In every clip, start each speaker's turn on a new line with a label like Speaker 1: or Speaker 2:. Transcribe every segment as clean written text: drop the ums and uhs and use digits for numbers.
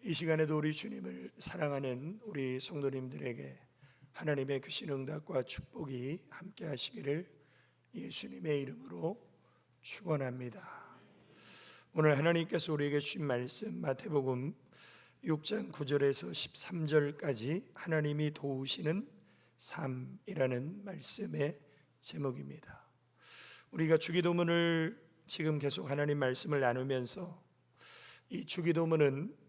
Speaker 1: 이 시간에도 우리 주님을 사랑하는 우리 성도님들에게 하나님의 크신 응답과 축복이 함께 하시기를 예수님의 이름으로 축원합니다. 오늘 하나님께서 우리에게 주신 말씀 마태복음 6장 9절에서 13절까지 하나님이 도우시는 삶이라는 말씀의 제목입니다. 우리가 주기도문을 지금 계속 하나님 말씀을 나누면서 이 주기도문은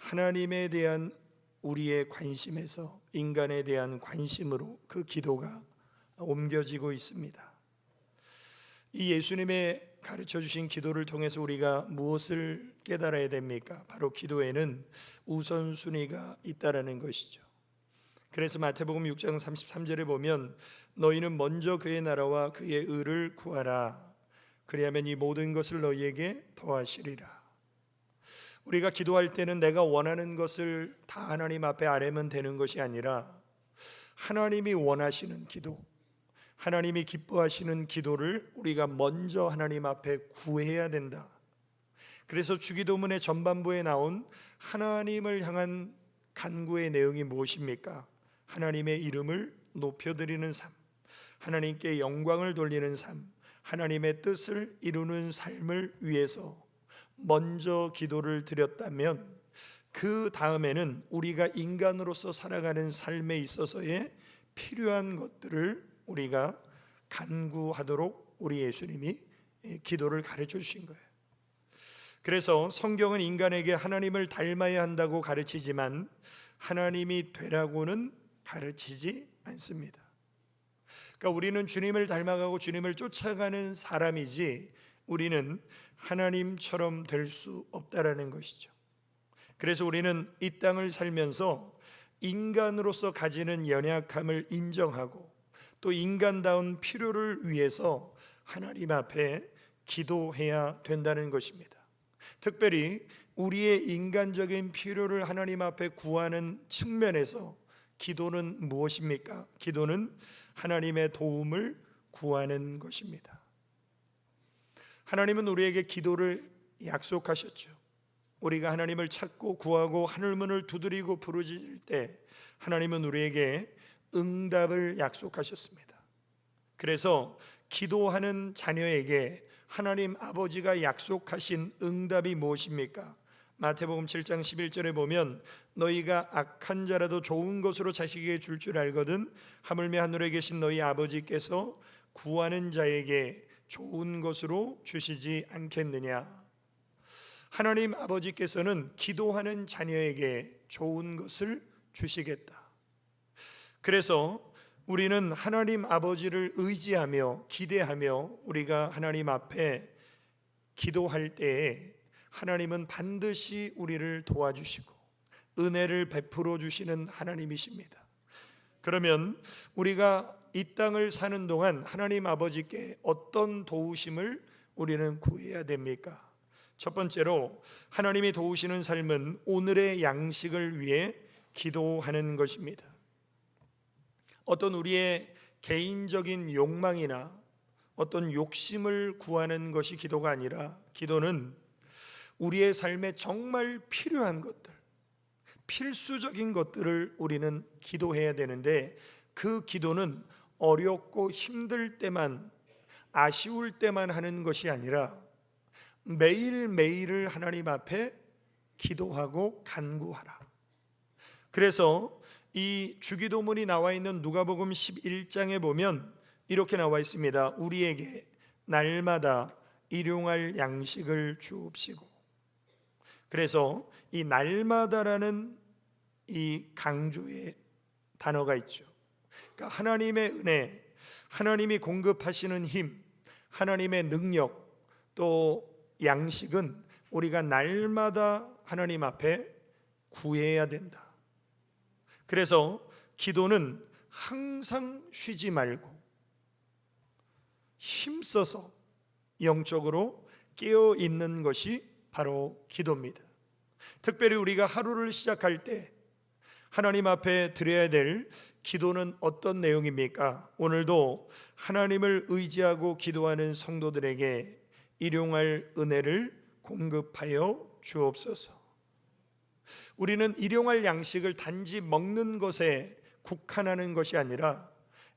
Speaker 1: 하나님에 대한 우리의 관심에서 인간에 대한 관심으로 그 기도가 옮겨지고 있습니다. 이 예수님의 가르쳐 주신 기도를 통해서 우리가 무엇을 깨달아야 됩니까? 바로 기도에는 우선순위가 있다라는 것이죠. 그래서 마태복음 6장 33절에 보면 너희는 먼저 그의 나라와 그의 의를 구하라. 그리하면 이 모든 것을 너희에게 더하시리라. 우리가 기도할 때는 내가 원하는 것을 다 하나님 앞에 아뢰면 되는 것이 아니라 하나님이 원하시는 기도, 하나님이 기뻐하시는 기도를 우리가 먼저 하나님 앞에 구해야 된다. 그래서 주기도문의 전반부에 나온 하나님을 향한 간구의 내용이 무엇입니까? 하나님의 이름을 높여드리는 삶, 하나님께 영광을 돌리는 삶, 하나님의 뜻을 이루는 삶을 위해서 먼저 기도를 드렸다면 그 다음에는 우리가 인간으로서 살아가는 삶에 있어서의 필요한 것들을 우리가 간구하도록 우리 예수님이 기도를 가르쳐 주신 거예요. 그래서 성경은 인간에게 하나님을 닮아야 한다고 가르치지만 하나님이 되라고는 가르치지 않습니다. 그러니까 우리는 주님을 닮아가고 주님을 쫓아가는 사람이지 우리는 하나님처럼 될 수 없다라는 것이죠. 그래서 우리는 이 땅을 살면서 인간으로서 가지는 연약함을 인정하고 또 인간다운 필요를 위해서 하나님 앞에 기도해야 된다는 것입니다. 특별히 우리의 인간적인 필요를 하나님 앞에 구하는 측면에서 기도는 무엇입니까? 기도는 하나님의 도움을 구하는 것입니다. 하나님은 우리에게 기도를 약속하셨죠. 우리가 하나님을 찾고 구하고 하늘문을 두드리고 부르짖을 때 하나님은 우리에게 응답을 약속하셨습니다. 그래서 기도하는 자녀에게 하나님 아버지가 약속하신 응답이 무엇입니까? 마태복음 7장 11절에 보면 너희가 악한 자라도 좋은 것으로 자식에게 줄 줄 알거든 하물며 하늘에 계신 너희 아버지께서 구하는 자에게 좋은 것으로 주시지 않겠느냐. 하나님 아버지께서는 기도하는 자녀에게 좋은 것을 주시겠다. 그래서 우리는 하나님 아버지를 의지하며 기대하며 우리가 하나님 앞에 기도할 때에 하나님은 반드시 우리를 도와주시고 은혜를 베풀어 주시는 하나님이십니다. 그러면 우리가 이 땅을 사는 동안 하나님 아버지께 어떤 도우심을 우리는 구해야 됩니까? 첫 번째로 하나님이 도우시는 삶은 오늘의 양식을 위해 기도하는 것입니다. 어떤 우리의 개인적인 욕망이나 어떤 욕심을 구하는 것이 기도가 아니라 기도는 우리의 삶에 정말 필요한 것들, 필수적인 것들을 우리는 기도해야 되는데 그 기도는 어렵고 힘들 때만, 아쉬울 때만 하는 것이 아니라 매일매일을 하나님 앞에 기도하고 간구하라. 그래서 이 주기도문이 나와 있는 누가복음 11장에 보면 이렇게 나와 있습니다. 우리에게 날마다 일용할 양식을 주옵시고. 그래서 이 날마다라는 이 강조의 단어가 있죠. 그러니까 하나님의 은혜, 하나님이 공급하시는 힘, 하나님의 능력, 또 양식은 우리가 날마다 하나님 앞에 구해야 된다. 그래서 기도는 항상 쉬지 말고 힘써서 영적으로 깨어 있는 것이 바로 기도입니다. 특별히 우리가 하루를 시작할 때 하나님 앞에 드려야 될 기도는 어떤 내용입니까? 오늘도 하나님을 의지하고 기도하는 성도들에게 일용할 은혜를 공급하여 주옵소서. 우리는 일용할 양식을 단지 먹는 것에 국한하는 것이 아니라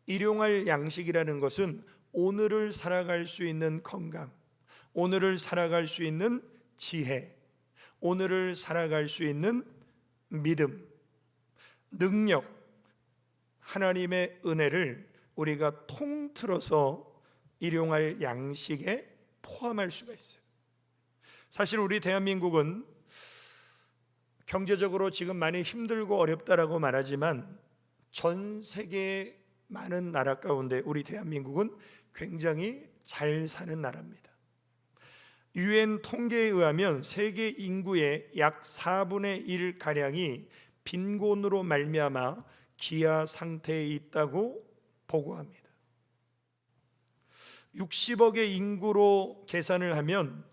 Speaker 1: 일용할 양식이라는 것은 오늘을 살아갈 수 있는 건강, 오늘을 살아갈 수 있는 지혜, 오늘을 살아갈 수 있는 믿음, 능력, 하나님의 은혜를 우리가 통틀어서 일용할 양식에 포함할 수가 있어요. 사실 우리 대한민국은 경제적으로 지금 많이 힘들고 어렵다라고 말하지만 전 세계의 많은 나라 가운데 우리 대한민국은 굉장히 잘 사는 나라입니다. UN 통계에 의하면 세계 인구의 약 4분의 1 가량이 빈곤으로 말미암아 기아 상태에 있다고 보고합니다. 60억의 인구로 계산을 하면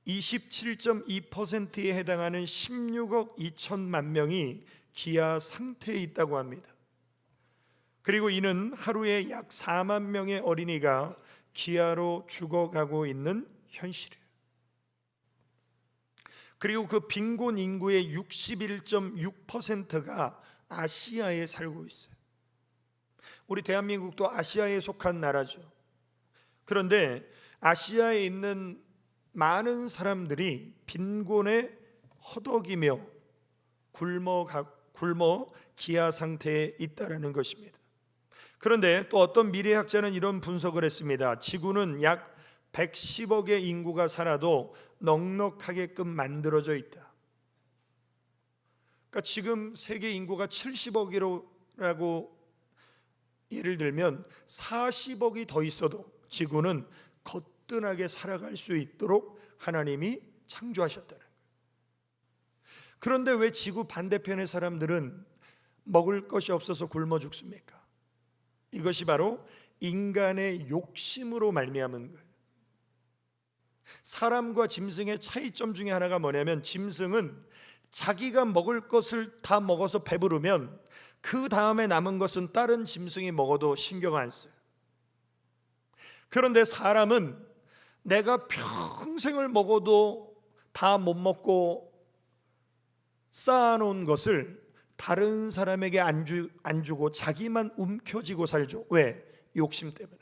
Speaker 1: 27.2%에 해당하는 16억 2천만 명이 기아 상태에 있다고 합니다. 그리고 이는 하루에 약 4만 명의 어린이가 기아로 죽어가고 있는 현실이에요. 그리고 그 빈곤 인구의 61.6%가 아시아에 살고 있어요. 우리 대한민국도 아시아에 속한 나라죠. 그런데 아시아에 있는 많은 사람들이 빈곤에 허덕이며 굶어 기아 상태에 있다라는 것입니다. 그런데 또 어떤 미래학자는 이런 분석을 했습니다. 지구는 약 110억의 인구가 살아도 넉넉하게끔 만들어져 있다. 그러니까 지금 세계 인구가 70억이라고 예를 들면 40억이 더 있어도 지구는 거뜬하게 살아갈 수 있도록 하나님이 창조하셨다는 거예요. 그런데 왜 지구 반대편의 사람들은 먹을 것이 없어서 굶어 죽습니까? 이것이 바로 인간의 욕심으로 말미암은 거예요. 사람과 짐승의 차이점 중에 하나가 뭐냐면 짐승은 자기가 먹을 것을 다 먹어서 배부르면 그 다음에 남은 것은 다른 짐승이 먹어도 신경 안 써요. 그런데 사람은 내가 평생을 먹어도 다 못 먹고 쌓아놓은 것을 다른 사람에게 안 주고 자기만 움켜쥐고 살죠. 왜? 욕심 때문에.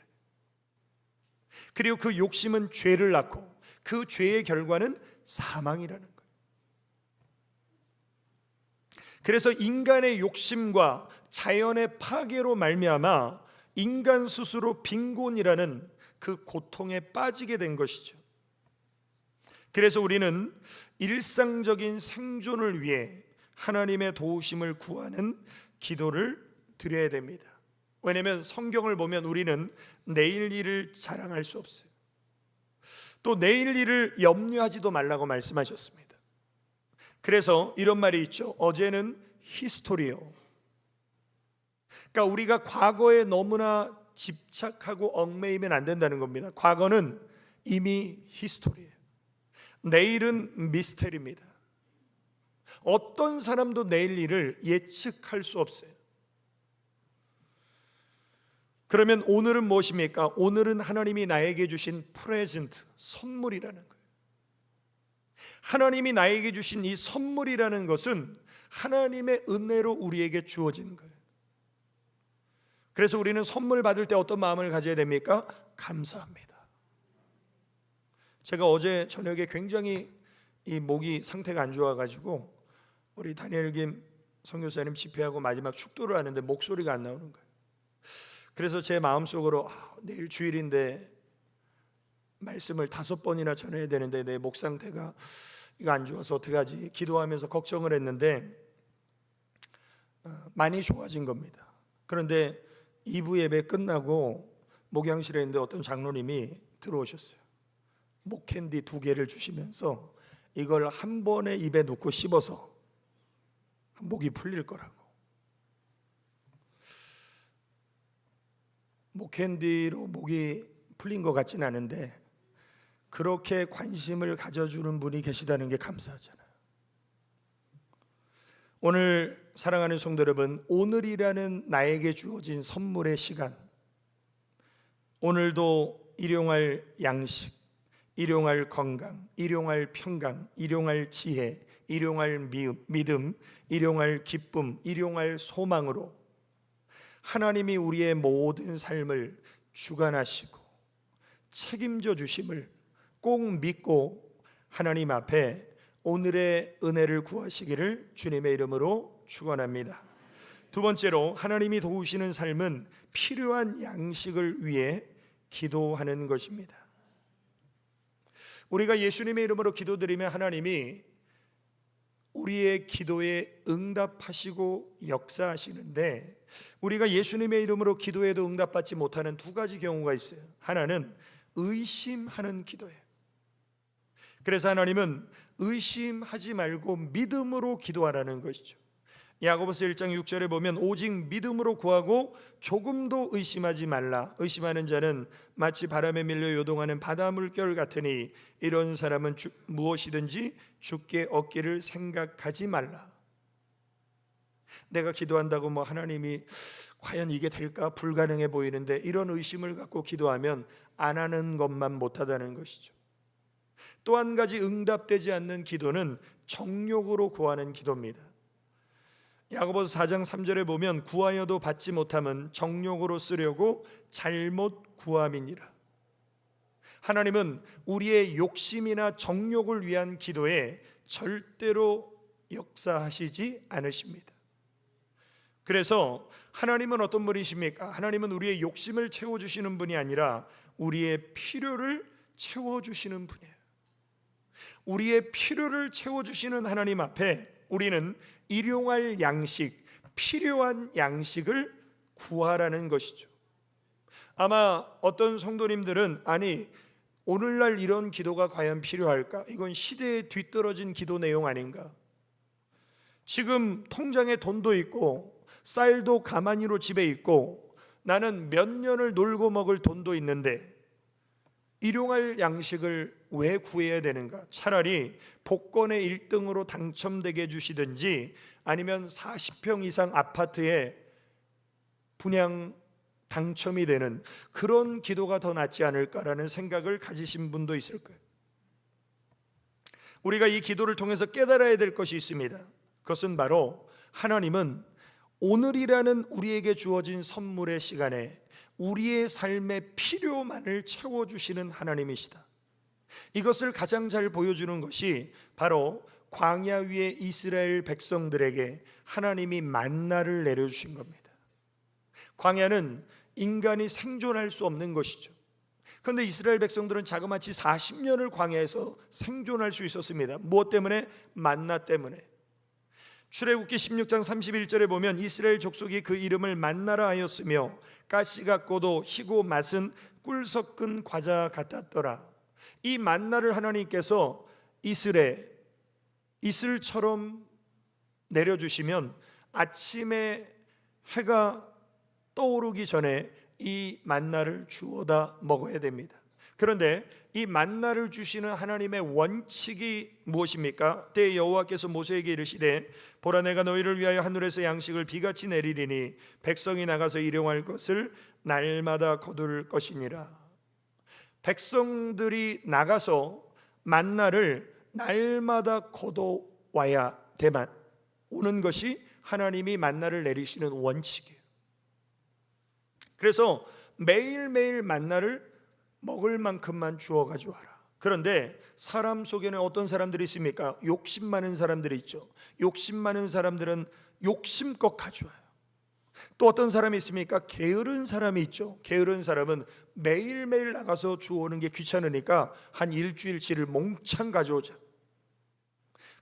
Speaker 1: 그리고 그 욕심은 죄를 낳고 그 죄의 결과는 사망이라는 거예요. 그래서 인간의 욕심과 자연의 파괴로 말미암아 인간 스스로 빈곤이라는 그 고통에 빠지게 된 것이죠. 그래서 우리는 일상적인 생존을 위해 하나님의 도우심을 구하는 기도를 드려야 됩니다. 왜냐하면 성경을 보면 우리는 내일 일을 자랑할 수 없어요. 또 내일 일을 염려하지도 말라고 말씀하셨습니다. 그래서 이런 말이 있죠. 어제는 히스토리요. 그러니까 우리가 과거에 너무나 집착하고 얽매이면 안 된다는 겁니다. 과거는 이미 히스토리예요. 내일은 미스테리입니다. 어떤 사람도 내일 일을 예측할 수 없어요. 그러면 오늘은 무엇입니까? 오늘은 하나님이 나에게 주신 프레젠트, 선물이라는 거예요. 하나님이 나에게 주신 이 선물이라는 것은 하나님의 은혜로 우리에게 주어진 거예요. 그래서 우리는 선물 받을 때 어떤 마음을 가져야 됩니까? 감사합니다. 제가 어제 저녁에 굉장히 이 목이 상태가 안 좋아가지고 우리 다니엘 김 선교사님 집회하고 마지막 축도를 하는데 목소리가 안 나오는 거예요. 그래서 제 마음속으로 내일 주일인데 말씀을 5번이나 전해야 되는데 내 목 상태가 이거 안 좋아서 어떡하지? 기도하면서 걱정을 했는데 많이 좋아진 겁니다. 그런데 2부 예배 끝나고 목양실에 있는데 어떤 장로님이 들어오셨어요. 목캔디 2개를 주시면서 이걸 한 번에 입에 넣고 씹어서 목이 풀릴 거라고. 목캔디로 목이 풀린 것 같진 않은데 그렇게 관심을 가져주는 분이 계시다는 게 감사하잖아요. 오늘 사랑하는 성도 여러분, 오늘이라는 나에게 주어진 선물의 시간, 오늘도 일용할 양식, 일용할 건강, 일용할 평강, 일용할 지혜, 일용할 믿음, 일용할 기쁨, 일용할 소망으로 하나님이 우리의 모든 삶을 주관하시고 책임져 주심을 꼭 믿고 하나님 앞에 오늘의 은혜를 구하시기를 주님의 이름으로 축원합니다. 두 번째로, 하나님이 도우시는 삶은 필요한 양식을 위해 기도하는 것입니다. 우리가 예수님의 이름으로 기도드리면 하나님이 우리의 기도에 응답하시고 역사하시는데, 우리가 예수님의 이름으로 기도해도 응답받지 못하는 두 가지 경우가 있어요. 하나는 의심하는 기도예요. 그래서 하나님은 의심하지 말고 믿음으로 기도하라는 것이죠. 야고보서 1장 6절에 보면 오직 믿음으로 구하고 조금도 의심하지 말라. 의심하는 자는 마치 바람에 밀려 요동하는 바다 물결 같으니 이런 사람은 무엇이든지 주께 얻기를 생각하지 말라. 내가 기도한다고 하나님이 과연 이게 될까 불가능해 보이는데, 이런 의심을 갖고 기도하면 안 하는 것만 못하다는 것이죠. 또 한 가지 응답되지 않는 기도는 정욕으로 구하는 기도입니다. 야고보서 4장 3절에 보면 구하여도 받지 못함은 정욕으로 쓰려고 잘못 구함이니라. 하나님은 우리의 욕심이나 정욕을 위한 기도에 절대로 역사하시지 않으십니다. 그래서 하나님은 어떤 분이십니까? 하나님은 우리의 욕심을 채워주시는 분이 아니라 우리의 필요를 채워주시는 분이에요. 우리의 필요를 채워주시는 하나님 앞에 우리는 일용할 양식, 필요한 양식을 구하라는 것이죠. 아마 어떤 성도님들은 아니 오늘날 이런 기도가 과연 필요할까? 이건 시대에 뒤떨어진 기도 내용 아닌가? 지금 통장에 돈도 있고 쌀도 가만히로 집에 있고 나는 몇 년을 놀고 먹을 돈도 있는데 일용할 양식을 왜 구해야 되는가? 차라리 복권의 1등으로 당첨되게 해주시든지 아니면 40평 이상 아파트에 분양 당첨이 되는 그런 기도가 더 낫지 않을까라는 생각을 가지신 분도 있을 거예요. 우리가 이 기도를 통해서 깨달아야 될 것이 있습니다. 그것은 바로 하나님은 오늘이라는 우리에게 주어진 선물의 시간에 우리의 삶의 필요만을 채워주시는 하나님이시다. 이것을 가장 잘 보여주는 것이 바로 광야 위에 이스라엘 백성들에게 하나님이 만나를 내려주신 겁니다. 광야는 인간이 생존할 수 없는 것이죠. 그런데 이스라엘 백성들은 자그마치 40년을 광야에서 생존할 수 있었습니다. 무엇 때문에? 만나 때문에. 출애굽기 16장 31절에 보면 이스라엘 족속이 그 이름을 만나라 하였으며 가시 같고도 희고 맛은 꿀 섞은 과자 같았더라. 이 만나를 하나님께서 이슬처럼 내려주시면 아침에 해가 떠오르기 전에 이 만나를 주워다 먹어야 됩니다. 그런데 이 만나를 주시는 하나님의 원칙이 무엇입니까? 때 여호와께서 모세에게 이르시되 보라 내가 너희를 위하여 하늘에서 양식을 비같이 내리리니 백성이 나가서 일용할 것을 날마다 거둘 것이니라. 백성들이 나가서 만나를 날마다 거둬와야 되만 오는 것이 하나님이 만나를 내리시는 원칙이에요. 그래서 매일매일 만나를 먹을 만큼만 주어가지고 와라. 그런데 사람 속에는 어떤 사람들이 있습니까? 욕심 많은 사람들이 있죠. 욕심 많은 사람들은 욕심껏 가져와요. 또 어떤 사람이 있습니까? 게으른 사람이 있죠. 게으른 사람은 매일매일 나가서 주워오는 게 귀찮으니까 한 일주일치를 몽창 가져오자.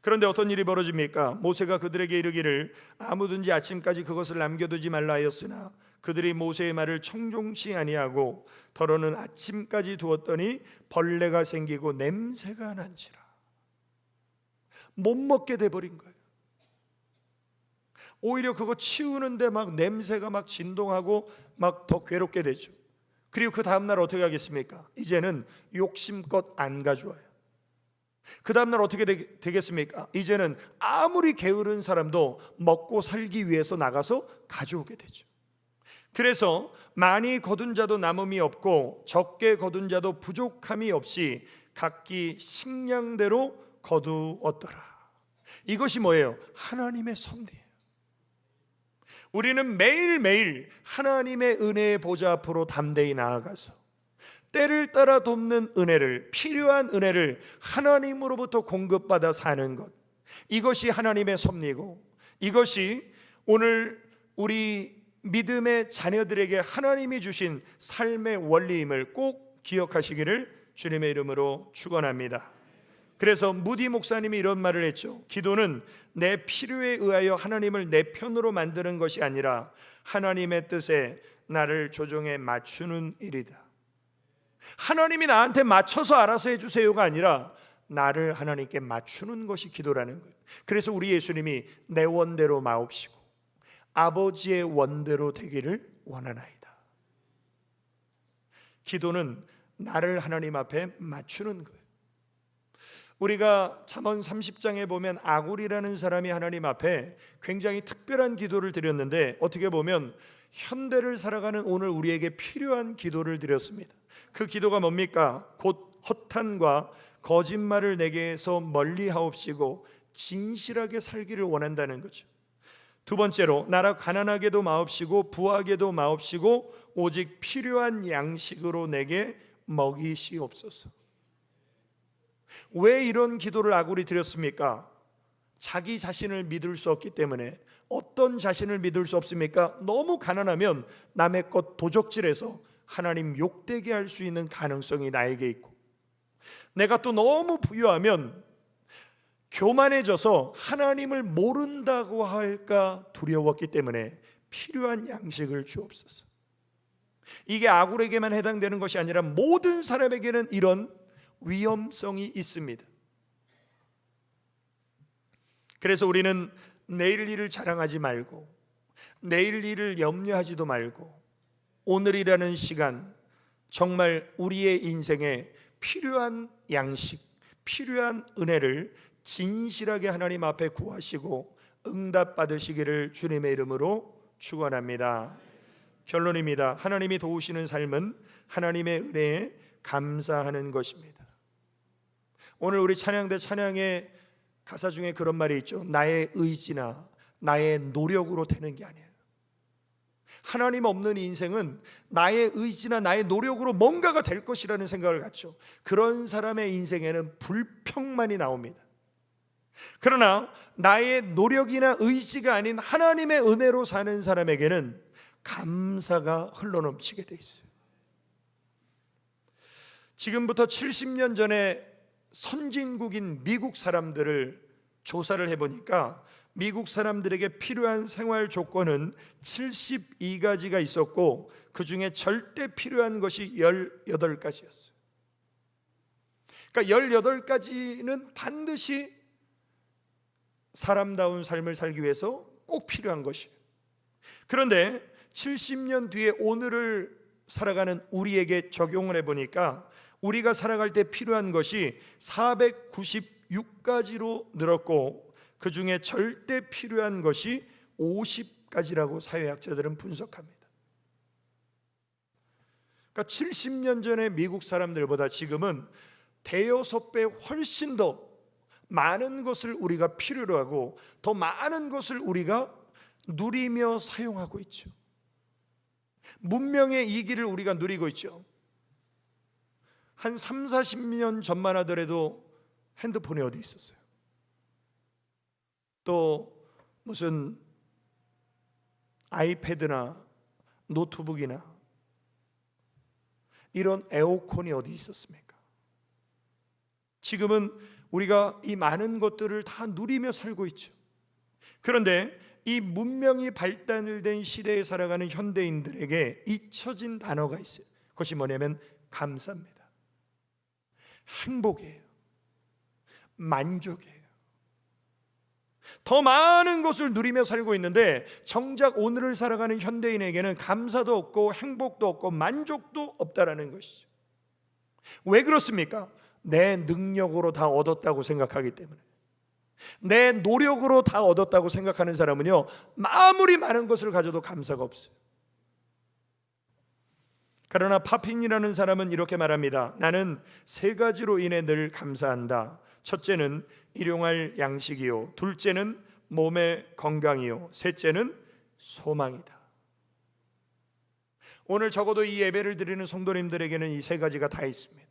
Speaker 1: 그런데 어떤 일이 벌어집니까? 모세가 그들에게 이르기를 아무든지 아침까지 그것을 남겨두지 말라 하였으나 그들이 모세의 말을 청종치 아니하고 더러는 아침까지 두었더니 벌레가 생기고 냄새가 난지라. 못 먹게 돼버린 거예요. 오히려 그거 치우는데 막 냄새가 막 진동하고 막 더 괴롭게 되죠. 그리고 그 다음날 어떻게 하겠습니까? 이제는 욕심껏 안 가져와요. 그 다음날 어떻게 되겠습니까? 이제는 아무리 게으른 사람도 먹고 살기 위해서 나가서 가져오게 되죠. 그래서 많이 거둔 자도 남음이 없고 적게 거둔 자도 부족함이 없이 각기 식량대로 거두었더라. 이것이 뭐예요? 하나님의 섭리예요. 우리는 매일매일 하나님의 은혜의 보좌 앞으로 담대히 나아가서 때를 따라 돕는 은혜를, 필요한 은혜를 하나님으로부터 공급받아 사는 것, 이것이 하나님의 섭리고, 이것이 오늘 우리 믿음의 자녀들에게 하나님이 주신 삶의 원리임을 꼭 기억하시기를 주님의 이름으로 축원합니다. 그래서 무디 목사님이 이런 말을 했죠. 기도는 내 필요에 의하여 하나님을 내 편으로 만드는 것이 아니라 하나님의 뜻에 나를 조정해 맞추는 일이다. 하나님이 나한테 맞춰서 알아서 해주세요가 아니라 나를 하나님께 맞추는 것이 기도라는 거예요. 그래서 우리 예수님이 내 원대로 마옵시고 아버지의 원대로 되기를 원하나이다. 기도는 나를 하나님 앞에 맞추는 거예요. 우리가 잠언 30장에 보면 아굴이라는 사람이 하나님 앞에 굉장히 특별한 기도를 드렸는데, 어떻게 보면 현대를 살아가는 오늘 우리에게 필요한 기도를 드렸습니다. 그 기도가 뭡니까? 곧 허탄과 거짓말을 내게서 멀리하옵시고 진실하게 살기를 원한다는 거죠. 두 번째로, 나라 가난하게도 마옵시고 부하게도 마옵시고 오직 필요한 양식으로 내게 먹이시옵소서. 왜 이런 기도를 아굴이 드렸습니까? 자기 자신을 믿을 수 없기 때문에. 어떤 자신을 믿을 수 없습니까? 너무 가난하면 남의 것 도적질해서 하나님 욕되게 할 수 있는 가능성이 나에게 있고, 내가 또 너무 부유하면 교만해져서 하나님을 모른다고 할까 두려웠기 때문에 필요한 양식을 주옵소서. 이게 아굴에게만 해당되는 것이 아니라 모든 사람에게는 이런 위험성이 있습니다. 그래서 우리는 내일 일을 자랑하지 말고 내일 일을 염려하지도 말고 오늘이라는 시간 정말 우리의 인생에 필요한 양식, 필요한 은혜를 진실하게 하나님 앞에 구하시고 응답받으시기를 주님의 이름으로 축원합니다. 결론입니다. 하나님이 도우시는 삶은 하나님의 은혜에 감사하는 것입니다. 오늘 우리 찬양대 찬양의 가사 중에 그런 말이 있죠. 나의 의지나 나의 노력으로 되는 게 아니에요. 하나님 없는 인생은 나의 의지나 나의 노력으로 뭔가가 될 것이라는 생각을 갖죠. 그런 사람의 인생에는 불평만이 나옵니다. 그러나 나의 노력이나 의지가 아닌 하나님의 은혜로 사는 사람에게는 감사가 흘러넘치게 돼 있어요. 지금부터 70년 전에 선진국인 미국 사람들을 조사를 해보니까 미국 사람들에게 필요한 생활 조건은 72가지가 있었고 그 중에 절대 필요한 것이 18가지였어요. 그러니까 18가지는 반드시 사람다운 삶을 살기 위해서 꼭 필요한 것이에요. 그런데 70년 뒤에 오늘을 살아가는 우리에게 적용을 해보니까 우리가 살아갈 때 필요한 것이 496가지로 늘었고 그 중에 절대 필요한 것이 50가지라고 사회학자들은 분석합니다. 그러니까 70년 전의 미국 사람들보다 지금은 대여섯 배 훨씬 더 많은 것을 우리가 필요로 하고 더 많은 것을 우리가 누리며 사용하고 있죠. 문명의 이 길을 우리가 누리고 있죠. 한 3, 40년 전만 하더라도 핸드폰이 어디 있었어요? 또 무슨 아이패드나 노트북이나 이런 에어컨이 어디 있었습니까? 지금은 우리가 이 많은 것들을 다 누리며 살고 있죠. 그런데 이 문명이 발달된 시대에 살아가는 현대인들에게 잊혀진 단어가 있어요. 그것이 뭐냐면 감사입니다. 행복이에요. 만족이에요. 더 많은 것을 누리며 살고 있는데 정작 오늘을 살아가는 현대인에게는 감사도 없고 행복도 없고 만족도 없다라는 것이죠. 왜 그렇습니까? 내 능력으로 다 얻었다고 생각하기 때문에. 내 노력으로 다 얻었다고 생각하는 사람은요, 아무리 많은 것을 가져도 감사가 없어요. 그러나 파핀이라는 사람은 이렇게 말합니다. 나는 세 가지로 인해 늘 감사한다. 첫째는 일용할 양식이요, 둘째는 몸의 건강이요, 셋째는 소망이다. 오늘 적어도 이 예배를 드리는 성도님들에게는 이 세 가지가 다 있습니다.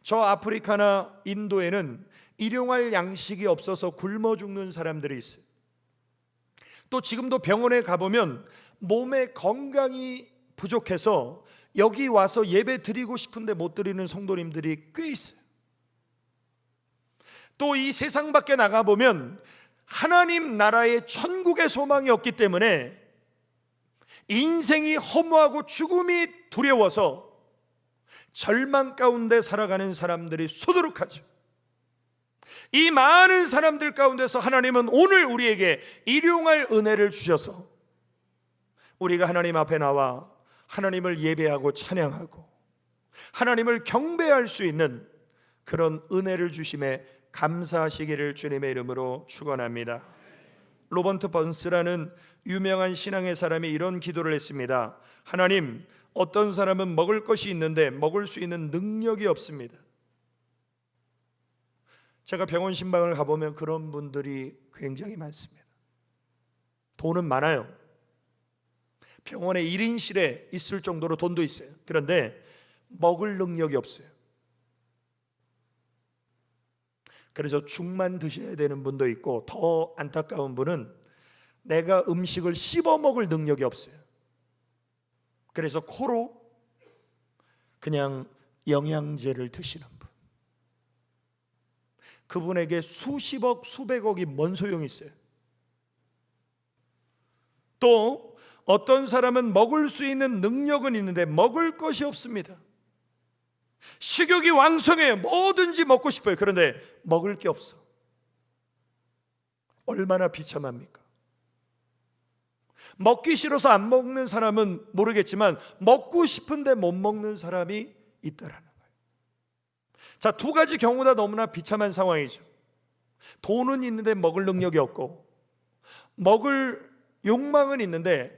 Speaker 1: 저 아프리카나 인도에는 일용할 양식이 없어서 굶어 죽는 사람들이 있어요. 또 지금도 병원에 가보면 몸의 건강이 부족해서 여기 와서 예배 드리고 싶은데 못 드리는 성도님들이 꽤 있어요. 또 이 세상 밖에 나가보면 하나님 나라의 천국의 소망이 없기 때문에 인생이 허무하고 죽음이 두려워서 절망 가운데 살아가는 사람들이 수두룩하죠. 이 많은 사람들 가운데서 하나님은 오늘 우리에게 일용할 은혜를 주셔서 우리가 하나님 앞에 나와 하나님을 예배하고 찬양하고 하나님을 경배할 수 있는 그런 은혜를 주심에 감사하시기를 주님의 이름으로 축원합니다. 로번트 번스라는 유명한 신앙의 사람이 이런 기도를 했습니다. 하나님, 어떤 사람은 먹을 것이 있는데 먹을 수 있는 능력이 없습니다. 제가 병원 신방을 가보면 그런 분들이 굉장히 많습니다. 돈은 많아요. 병원에 1인실에 있을 정도로 돈도 있어요. 그런데 먹을 능력이 없어요. 그래서 죽만 드셔야 되는 분도 있고, 더 안타까운 분은 내가 음식을 씹어 먹을 능력이 없어요. 그래서 코로 그냥 영양제를 드시는 분, 그분에게 수십억 수백억이 뭔 소용이 있어요. 또 어떤 사람은 먹을 수 있는 능력은 있는데 먹을 것이 없습니다. 식욕이 왕성해요. 뭐든지 먹고 싶어요. 그런데 먹을 게 없어. 얼마나 비참합니까? 먹기 싫어서 안 먹는 사람은 모르겠지만 먹고 싶은데 못 먹는 사람이 있다라는 거예요. 자, 두 가지 경우 다 너무나 비참한 상황이죠. 돈은 있는데 먹을 능력이 없고, 먹을 욕망은 있는데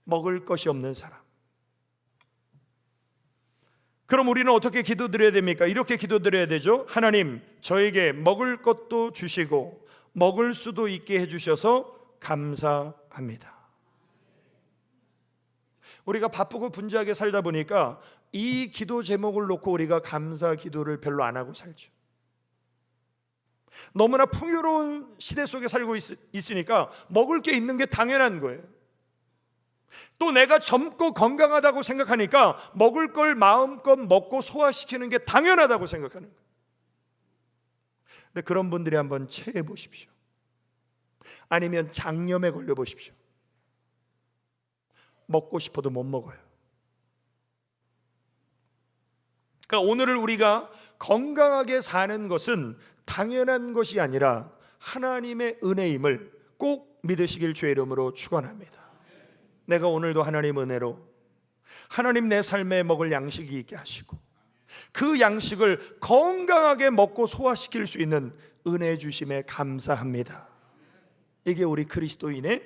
Speaker 1: 먹을 것이 없는 사람. 그럼 우리는 어떻게 기도드려야 됩니까? 이렇게 기도드려야 되죠. 하나님, 저에게 먹을 것도 주시고 먹을 수도 있게 해주셔서 감사합니다. 우리가 바쁘고 분주하게 살다 보니까 이 기도 제목을 놓고 우리가 감사 기도를 별로 안 하고 살죠. 너무나 풍요로운 시대 속에 살고 있으니까 먹을 게 있는 게 당연한 거예요. 또 내가 젊고 건강하다고 생각하니까 먹을 걸 마음껏 먹고 소화시키는 게 당연하다고 생각하는 거예요. 근데 그런 분들이 한번 체해 보십시오. 아니면 장염에 걸려 보십시오. 먹고 싶어도 못 먹어요. 그러니까 오늘을 우리가 건강하게 사는 것은 당연한 것이 아니라 하나님의 은혜임을 꼭 믿으시길 주의 이름으로 축원합니다. 내가 오늘도 하나님 은혜로 하나님 내 삶에 먹을 양식이 있게 하시고 그 양식을 건강하게 먹고 소화시킬 수 있는 은혜 주심에 감사합니다. 이게 우리 그리스도인의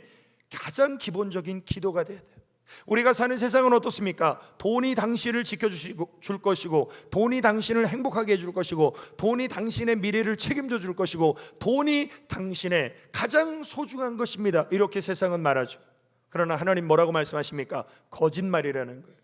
Speaker 1: 가장 기본적인 기도가 돼야 돼요. 우리가 사는 세상은 어떻습니까? 돈이 당신을 지켜주시고 줄 것이고, 돈이 당신을 행복하게 해줄 것이고, 돈이 당신의 미래를 책임져 줄 것이고, 돈이 당신의 가장 소중한 것입니다. 이렇게 세상은 말하죠. 그러나 하나님 뭐라고 말씀하십니까? 거짓말이라는 거예요.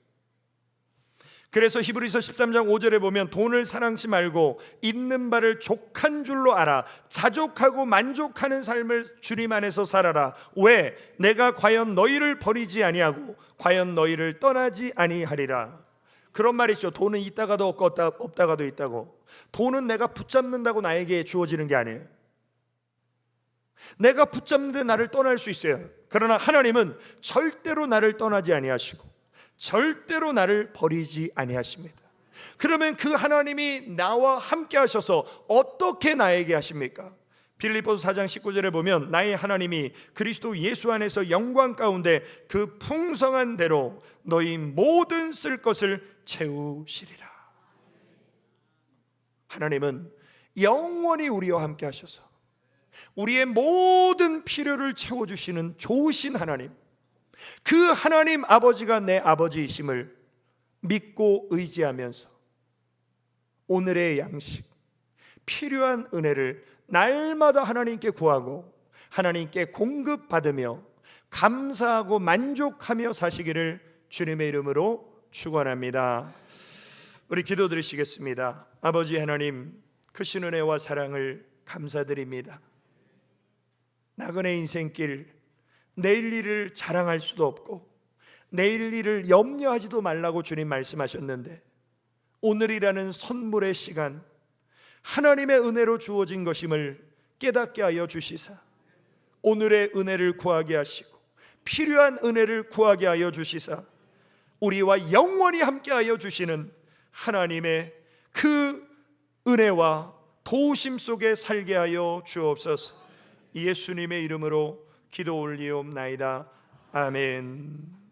Speaker 1: 그래서 히브리서 13장 5절에 보면 돈을 사랑치 말고 있는 바를 족한 줄로 알아 자족하고 만족하는 삶을 주님 안에서 살아라. 왜? 내가 과연 너희를 버리지 아니하고 과연 너희를 떠나지 아니하리라. 그런 말이 있죠. 돈은 있다가도 없고 없다가도 있다고. 돈은 내가 붙잡는다고 나에게 주어지는 게 아니에요. 내가 붙잡는데 나를 떠날 수 있어요. 그러나 하나님은 절대로 나를 떠나지 아니하시고 절대로 나를 버리지 아니하십니다. 그러면 그 하나님이 나와 함께 하셔서 어떻게 나에게 하십니까? 빌립보서 4장 19절에 보면 나의 하나님이 그리스도 예수 안에서 영광 가운데 그 풍성한 대로 너희 모든 쓸 것을 채우시리라. 하나님은 영원히 우리와 함께 하셔서 우리의 모든 필요를 채워주시는 좋으신 하나님, 그 하나님 아버지가 내 아버지이심을 믿고 의지하면서 오늘의 양식, 필요한 은혜를 날마다 하나님께 구하고 하나님께 공급받으며 감사하고 만족하며 사시기를 주님의 이름으로 축원합니다. 우리 기도드리시겠습니다. 아버지 하나님, 크신 은혜와 사랑을 감사드립니다. 나그네 인생길, 내일 일을 자랑할 수도 없고 내일 일을 염려하지도 말라고 주님 말씀하셨는데, 오늘이라는 선물의 시간, 하나님의 은혜로 주어진 것임을 깨닫게 하여 주시사 오늘의 은혜를 구하게 하시고 필요한 은혜를 구하게 하여 주시사 우리와 영원히 함께하여 주시는 하나님의 그 은혜와 도우심 속에 살게 하여 주옵소서. 예수님의 이름으로 기도 올리옵나이다. 아멘.